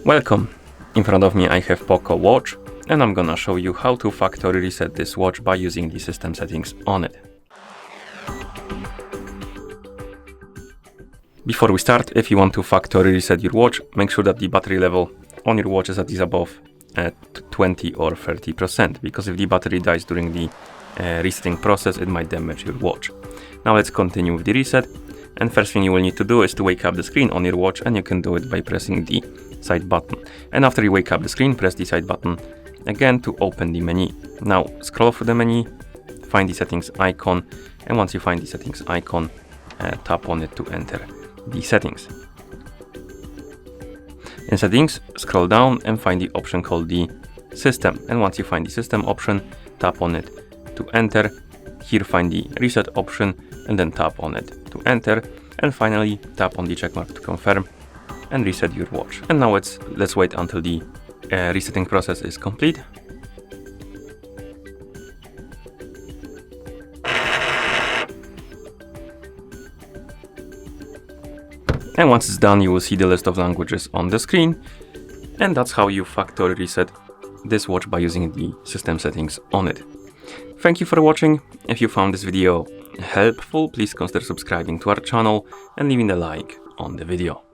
Welcome! In front of me I have Poco Watch, and I'm gonna show you how to factory reset this watch by using the system settings on it. Before we start, if you want to factory reset your watch, make sure that the battery level on your watch is at least above 20 or 30%, because if the battery dies during the resetting process, it might damage your watch. Now let's continue with the reset, and first thing you will need to do is to wake up the screen on your watch, and you can do it by pressing the side button. And after you wake up the screen, press the side button again to open the menu. Now scroll through the menu, find the settings icon, and once you find the settings icon, tap on it to enter the settings. In settings, scroll down and find the option called the system, and once you find the system option, tap on it to enter. Here find the reset option and then tap on it to enter, and finally tap on the checkmark to confirm and reset your watch. And now let's wait until the resetting process is complete. And once it's done, you will see the list of languages on the screen. And that's how you factory reset this watch by using the system settings on it. Thank you for watching. If you found this video helpful, please consider subscribing to our channel and leaving a like on the video.